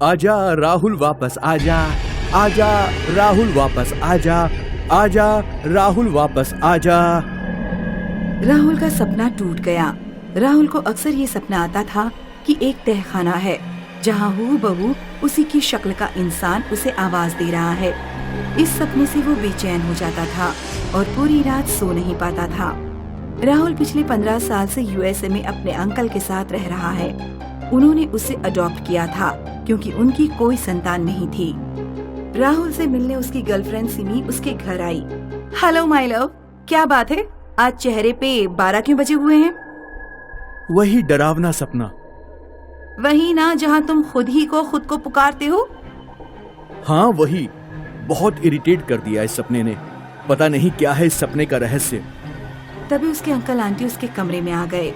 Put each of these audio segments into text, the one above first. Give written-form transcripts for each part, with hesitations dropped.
आजा राहुल वापस आजा, आजा राहुल वापस आजा, आजा राहुल वापस आजा। राहुल का सपना टूट गया। राहुल को अक्सर ये सपना आता था कि एक तहखाना है जहाँ हूबहू उसी की शक्ल का इंसान उसे आवाज दे रहा है। इस सपने से वो बेचैन हो जाता था और पूरी रात सो नहीं पाता था। राहुल पिछले 15 साल से यूएसए में अपने अंकल के साथ रह रहा है। उन्होंने उसे अडॉप्ट किया था क्योंकि उनकी कोई संतान नहीं थी। राहुल से मिलने उसकी गर्लफ्रेंड सिमी उसके घर आई। हेलो माय लव, क्या बात है, आज चेहरे पे 12 क्यों बजे हुए हैं? वही डरावना सपना। वही ना जहाँ तुम खुद को पुकारते हो? हाँ वही, बहुत इरिटेट कर दिया इस सपने ने। पता नहीं क्या है इस सपने का रहस्य। तभी उसके अंकल आंटी उसके कमरे में आ गए।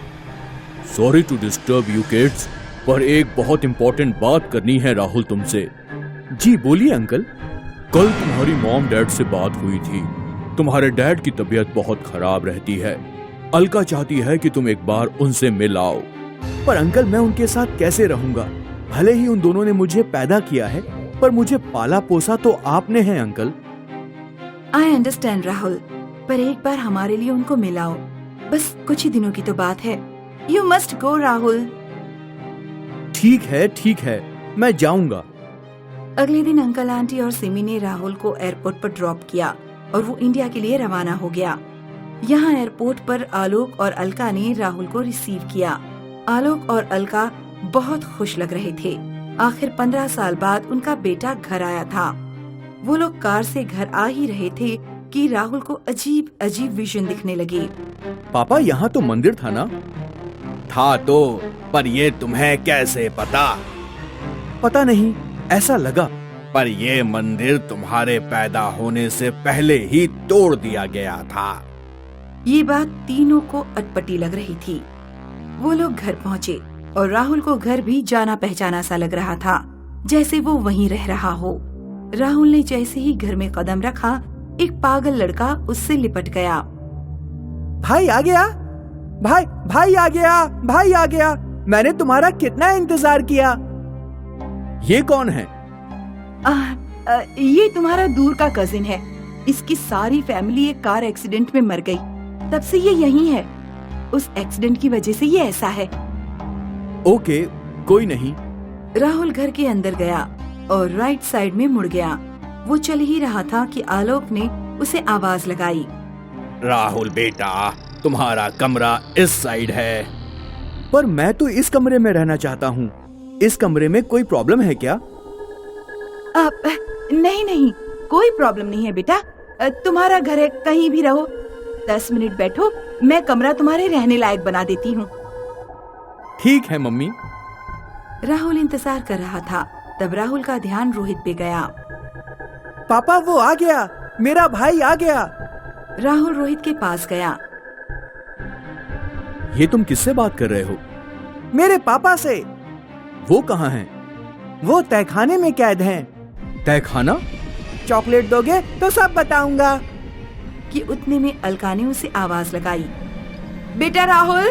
Sorry to disturb you kids, पर एक बहुत इम्पोर्टेंट बात करनी है राहुल तुमसे। जी बोलिए अंकल। कल तुम्हारी मॉम डैड से बात हुई थी। तुम्हारे डैड की तबीयत बहुत खराब रहती है। अलका चाहती है कि तुम एक बार उनसे मिल आओ। पर अंकल मैं उनके साथ कैसे रहूंगा? भले ही उन दोनों ने मुझे पैदा किया है, पर मुझे पाला पोसा तो आपने है अंकल। आई अंडरस्टैंड राहुल, पर एक बार हमारे लिए उनको मिलाओ। बस कुछ ही दिनों की तो बात है। You must go Rahul. ठीक है, मैं जाऊंगा। अगले दिन अंकल आंटी और सिमी ने राहुल को एयरपोर्ट पर ड्रॉप किया और वो इंडिया के लिए रवाना हो गया। यहाँ एयरपोर्ट पर आलोक और अलका ने राहुल को रिसीव किया। आलोक और अलका बहुत खुश लग रहे थे। आखिर 15 साल बाद उनका बेटा घर आया था। वो लोग कार से घर आ ही रहे थे कि राहुल को अजीब अजीब विजन दिखने लगे। पापा यहाँ तो मंदिर था ना? था तो, पर ये तुम्हें कैसे पता? पता नहीं, ऐसा लगा। पर ये मंदिर तुम्हारे पैदा होने से पहले ही तोड़ दिया गया था। ये बात तीनों को अटपटी लग रही थी। वो लोग घर पहुँचे और राहुल को घर भी जाना पहचाना सा लग रहा था, जैसे वो वहीं रह रहा हो। राहुल ने जैसे ही घर में कदम रखा, एक पागल लड़का उससे लिपट गया। भाई आ गया, भाई आ गया, भाई आ गया। मैंने तुम्हारा कितना इंतजार किया। ये कौन है? ये तुम्हारा दूर का कजिन है। इसकी सारी फैमिली एक कार एक्सीडेंट में मर गई, तब से ये यहीं है। उस एक्सीडेंट की वजह से ये ऐसा है। ओके, कोई नहीं। राहुल घर के अंदर गया और राइट साइड में मुड़ गया। वो चल ही रहा था कि आलोक ने उसे आवाज लगाई। राहुल बेटा, तुम्हारा कमरा इस साइड है। पर मैं तो इस कमरे में रहना चाहता हूँ। इस कमरे में कोई प्रॉब्लम है क्या? नहीं, कोई प्रॉब्लम नहीं है बेटा। तुम्हारा घर है, कहीं भी रहो। 10 मिनट बैठो, मैं कमरा तुम्हारे रहने लायक बना देती हूँ। ठीक है मम्मी। राहुल इंतजार कर रहा था। तब राहुल का ध्यान रोहित पे गया। पापा वो आ गया, मेरा भाई आ गया। राहुल रोहित के पास गया। ये तुम किससे बात कर रहे हो? मेरे पापा से। वो कहाँ हैं? वो तहखाने में कैद हैं। तहखाना? चॉकलेट दोगे तो सब बताऊंगा। कि उतने में अलका ने उसे आवाज लगाई। बेटा राहुल,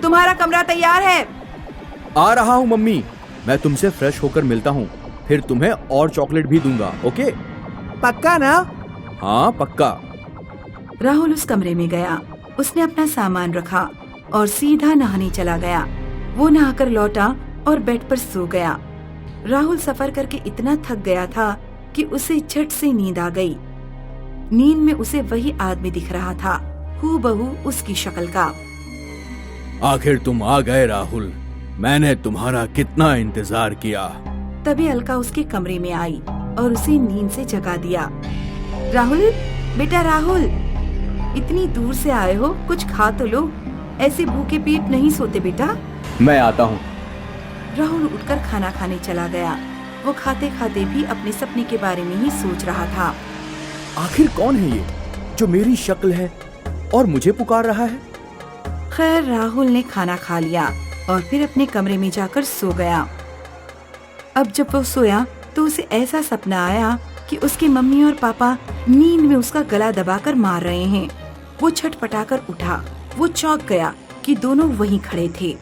तुम्हारा कमरा तैयार है। आ रहा हूँ मम्मी। मैं तुमसे फ्रेश होकर मिलता हूँ, फिर तुम्हें और चॉकलेट भी दूंगा। ओके? पक्का ना? हाँ पक्का। राहुल उस कमरे में गया। उसने अपना सामान रखा और सीधा नहाने चला गया। वो नहाकर लौटा और बेड पर सो गया। राहुल सफर करके इतना थक गया था कि उसे झट से नींद आ गई। नींद में उसे वही आदमी दिख रहा था, हूबहू उसकी शक्ल का। आखिर तुम आ गए राहुल। मैंने तुम्हारा कितना इंतजार किया। तभी अलका उसके कमरे में आई और उसे नींद से जगा दिया। राहुल, बेटा राहुल, इतनी दूर से आए हो, कुछ खा तो लो। ऐसे भूखे पेट नहीं सोते बेटा। मैं आता हूँ। राहुल उठकर खाना खाने चला गया। वो खाते खाते भी अपने सपने के बारे में ही सोच रहा था। आखिर कौन है ये जो मेरी शक्ल है और मुझे पुकार रहा है? खैर राहुल ने खाना खा लिया और फिर अपने कमरे में जाकर सो गया। अब जब वो सोया तो उसे ऐसा सपना आया कि उसकी मम्मी और पापा नींद में उसका गला दबाकर मार रहे हैं। वो छटपटाकर उठा। वो चौंक गया कि दोनों वहीं खड़े थे।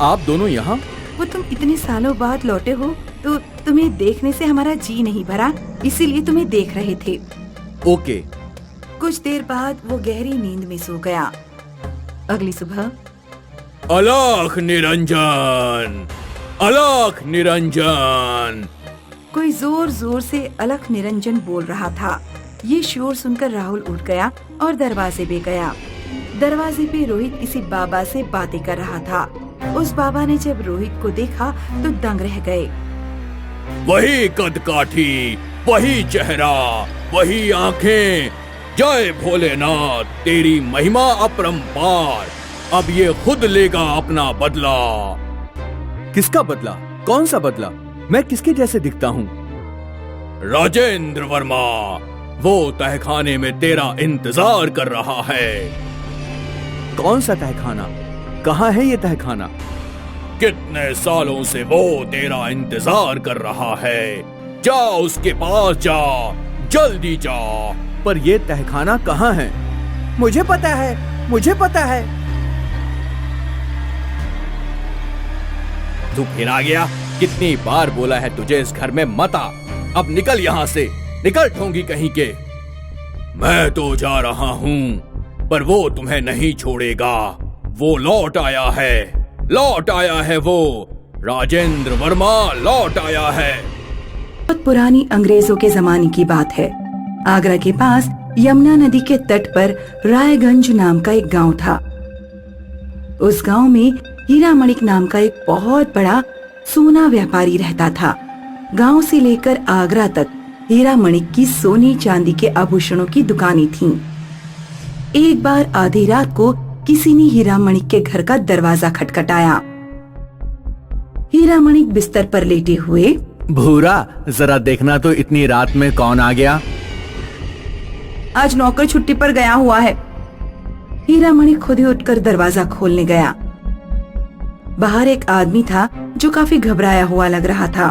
आप दोनों यहाँ? वो तुम इतने सालों बाद लौटे हो तो तुम्हें देखने से हमारा जी नहीं भरा, इसीलिए तुम्हें देख रहे थे। ओके। कुछ देर बाद वो गहरी नींद में सो गया। अगली सुबह अलख निरंजन, अलख निरंजन। कोई जोर जोर से अलख निरंजन बोल रहा था। ये शोर सुनकर राहुल उठ गया और दरवाजे पे गया। दरवाजे पे रोहित किसी बाबा से बातें कर रहा था। उस बाबा ने जब रोहित को देखा तो दंग रह गए। वही कद काठी, वही चेहरा, वही आंखें। जय भोलेनाथ, तेरी महिमा अपरंपार। अब ये खुद लेगा अपना बदला। किसका बदला? कौन सा बदला? मैं किसके जैसे दिखता हूँ? राजेंद्र वर्मा, वो तहखाने में तेरा इंतजार कर रहा है। कौन सा तहखाना? कहाँ है ये तहखाना? कितने सालों से वो तेरा इंतजार कर रहा है। जा उसके पास जा, जल्दी जा। पर ये तहखाना कहाँ है? मुझे पता है, मुझे पता है। तू फिर आ गया? कितनी बार बोला है तुझे इस घर में मत आ। अब निकल यहाँ से, निकल ठोंगी कहीं के। मैं तो जा रहा हूँ, पर वो तुम्हें नहीं छोड़ेगा। वो लौट आया है, लौट आया है वो। राजेंद्र वर्मा लौट आया है। बहुत पुरानी अंग्रेजों के जमाने की बात है। आगरा के पास यमुना नदी के तट पर रायगंज नाम का एक गांव था। उस गांव में हीरा मणिक नाम का एक बहुत बड़ा सोना व्यापारी रहता था। गांव से लेकर आगरा तक हीरा मणिक की सोने चांदी के आभूषणों की दुकानें थीं। एक बार आधी रात को किसी ने हीरा मणिक के घर का दरवाजा खटखटाया। हीरा मणिक बिस्तर पर लेटे हुए, भूरा, जरा देखना तो इतनी रात में कौन आ गया। आज नौकर छुट्टी पर गया हुआ है। हीरा मणिक खुद ही उठकर दरवाजा खोलने गया। बाहर एक आदमी था जो काफी घबराया हुआ लग रहा था।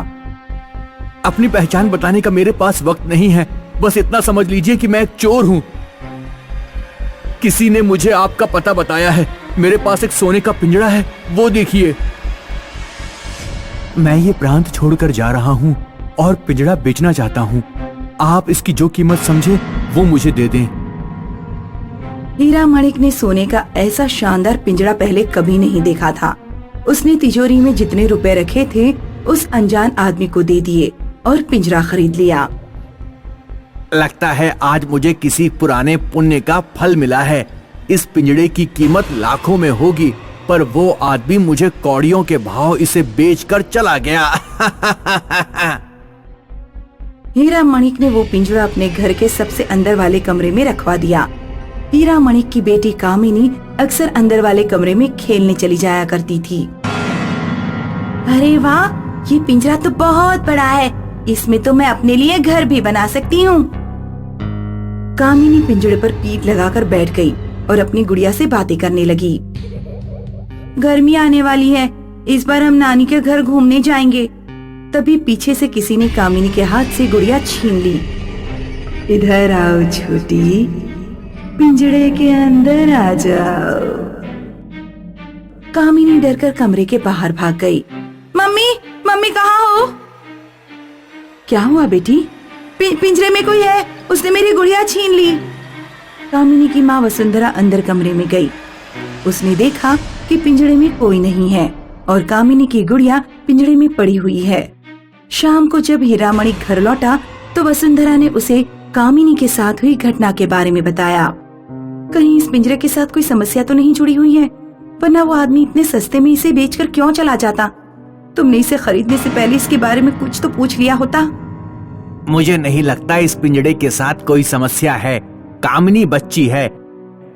अपनी पहचान बताने का मेरे पास वक्त नहीं है। बस इतना समझ लीजिए कि मैं एक चोर हूँ। किसी ने मुझे आपका पता बताया है। मेरे पास एक सोने का पिंजरा है, वो देखिए। मैं ये प्रांत छोड़कर जा रहा हूँ और पिंजरा बेचना चाहता हूँ। आप इसकी जो कीमत समझे वो मुझे दे दें। हीरा मणिक ने सोने का ऐसा शानदार पिंजरा पहले कभी नहीं देखा था। उसने तिजोरी में जितने रुपए रखे थे उस अनजान आदमी को दे दिए और पिंजरा खरीद लिया। लगता है आज मुझे किसी पुराने पुण्य का फल मिला है। इस पिंजरे की कीमत लाखों में होगी, पर वो आदमी मुझे कौड़ियों के भाव इसे बेचकर चला गया। हीरा मणिक ने वो पिंजरा अपने घर के सबसे अंदर वाले कमरे में रखवा दिया। हीरा मणिक की बेटी कामिनी अक्सर अंदर वाले कमरे में खेलने चली जाया करती थी। अरे वाह, ये पिंजरा तो बहुत बड़ा है। इसमें तो मैं अपने लिए घर भी बना सकती हूँ। कामिनी पिंजरे पर पीठ लगाकर बैठ गई और अपनी गुड़िया से बातें करने लगी। गर्मी आने वाली है, इस बार हम नानी के घर घूमने जाएंगे। तभी पीछे से किसी ने कामिनी के हाथ से गुड़िया छीन ली। इधर आओ छोटी, पिंजरे के अंदर आ जाओ। कामिनी डरकर कमरे के बाहर भाग गई। मम्मी, मम्मी कहाँ हो? क्या हुआ बेटी? पिंजरे में कोई है, उसने मेरी गुड़िया छीन ली। कामिनी की माँ वसुंधरा अंदर कमरे में गई। उसने देखा कि पिंजरे में कोई नहीं है और कामिनी की गुड़िया पिंजरे में पड़ी हुई है। शाम को जब हीरा मणिक घर लौटा तो वसुंधरा ने उसे कामिनी के साथ हुई घटना के बारे में बताया। कहीं इस पिंजरे के साथ कोई समस्या तो नहीं जुड़ी हुई है, वरना वो आदमी इतने सस्ते में इसे बेचकर क्यों चला जाता? तुमने इसे खरीदने से पहले इसके बारे में कुछ तो पूछ लिया होता। मुझे नहीं लगता इस पिंजरे के साथ कोई समस्या है। कामिनी बच्ची है,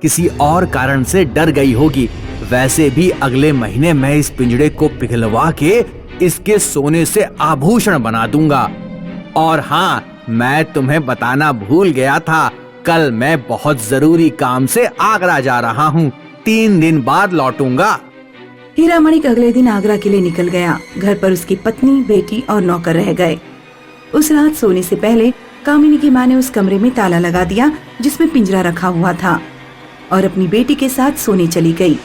किसी और कारण से डर गई होगी। वैसे भी अगले महीने मैं इस पिंजरे को पिघलवा के इसके सोने से आभूषण बना दूंगा। और हाँ, मैं तुम्हें बताना भूल गया था, कल मैं बहुत जरूरी काम से आगरा जा रहा हूँ। 3 दिन बाद लौटूंगा। हीरा मणिक अगले दिन आगरा के लिए निकल गया। घर पर उसकी पत्नी, बेटी और नौकर रह गए। उस रात सोने से पहले कामिनी की माँ ने उस कमरे में ताला लगा दिया जिसमें पिंजरा रखा हुआ था और अपनी बेटी के साथ सोने चली गई।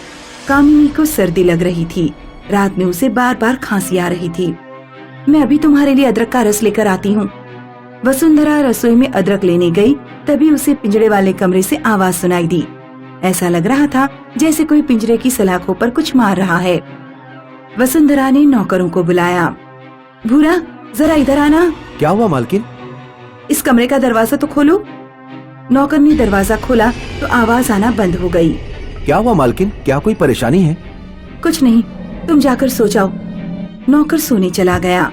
कामिनी को सर्दी लग रही थी रात में उसे बार बार खांसी आ रही थी। मैं अभी तुम्हारे लिए अदरक का रस लेकर आती हूँ। वसुंधरा रसोई में अदरक लेने गई, तभी उसे पिंजड़े वाले कमरे से आवाज सुनाई दी। ऐसा लग रहा था जैसे कोई पिंजरे की सलाखों पर कुछ मार रहा है। वसुंधरा ने नौकरों को बुलाया। भूरा, जरा इधर आना। क्या हुआ मालकिन? इस कमरे का दरवाजा तो खोलो। नौकर ने दरवाजा खोला तो आवाज आना बंद हो गई। क्या हुआ मालकिन? क्या कोई परेशानी है? कुछ नहीं, तुम जाकर सो जाओ। नौकर सोने चला गया।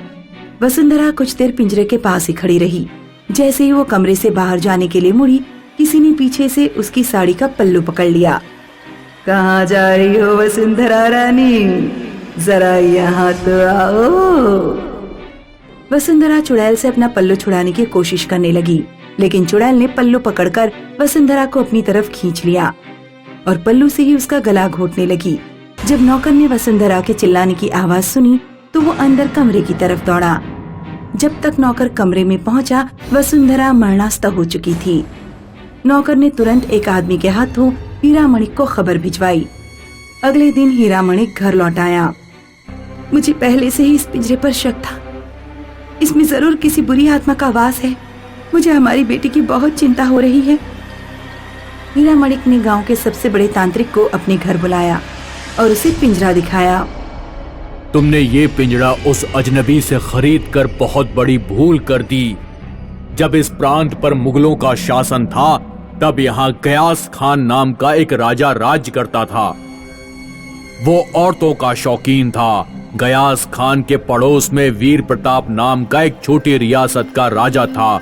वसुंधरा कुछ देर पिंजरे के पास ही खड़ी रही। जैसे ही वो कमरे से बाहर जाने के लिए मुड़ी, किसी ने पीछे से उसकी साड़ी का पल्लू पकड़ लिया। कहाँ जा रही हो वसुंधरा रानी? जरा यहाँ तो आओ। वसुंधरा चुड़ैल से अपना पल्लू छुड़ाने की कोशिश करने लगी, लेकिन चुड़ैल ने पल्लू पकड़कर वसुंधरा को अपनी तरफ खींच लिया और पल्लू से ही उसका गला घोटने लगी। जब नौकर ने वसुंधरा के चिल्लाने की आवाज सुनी तो वो अंदर कमरे की तरफ दौड़ा। जब तक नौकर कमरे में पहुंचा, वसुंधरा मरणास्त हो चुकी थी। नौकर ने तुरंत एक आदमी के हाथों हीरा मणिक को खबर भिजवाई। अगले दिन हीरा मणिक घर लौट आया। मुझे पहले से ही इस पिंजरे पर शक था। इसमें जरूर किसी बुरी आत्मा का वास है। मुझे हमारी बेटी की बहुत चिंता हो रही है। हीरा मणिक ने गांव के सबसे बड़े तांत्रिक को अपने घर बुलाया और उसे पिंजरा दिखाया। तुमने ये पिंजरा उस अजनबी से खरीद कर बहुत बड़ी भूल कर दी। जब इस प्रांत पर मुगलों का शासन था, तब यहाँ गयास खान नाम का एक राजा राज करता था। वो औरतों का शौकीन था। गयास खान के पड़ोस में वीर प्रताप नाम का एक छोटी रियासत का राजा था।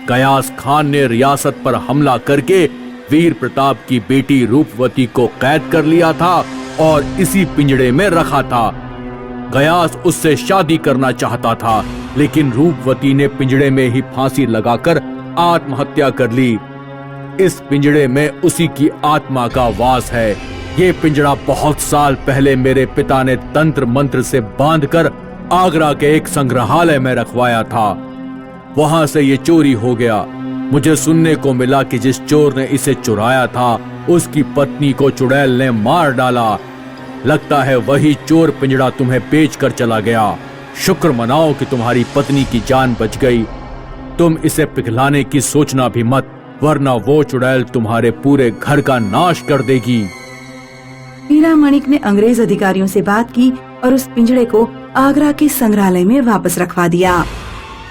गयास खान ने रियासत पर हमला करके वीर प्रताप की बेटी रूपवती को कैद कर लिया था और इसी पिंजड़े में रखा था। गयास उससे शादी करना चाहता था, लेकिन रूपवती ने पिंजड़े में ही फांसी लगाकर आत्महत्या कर ली। इस पिंजड़े में उसी की आत्मा का वास है। ये पिंजड़ा बहुत साल पहले मेरे पिता ने तंत्र मंत्र से बांधकर आगरा के एक संग्रहालय में रखवाया था। वहां से ये चोरी हो गया। मुझे सुनने को मिला कि जिस चोर ने इसे चुराया था, उसकी पत्नी को चुड़ैल ने मार डाला। लगता है वही चोर पिंजड़ा तुम्हें बेच कर चला गया। शुक्र मनाओ कि तुम्हारी पत्नी की जान बच गई। तुम इसे पिघलाने की सोचना भी मत, वरना वो चुड़ैल तुम्हारे पूरे घर का नाश कर देगी। हीरा मणिक ने अंग्रेज अधिकारियों से बात की और उस पिंजड़े को आगरा के संग्रहालय में वापस रखवा दिया।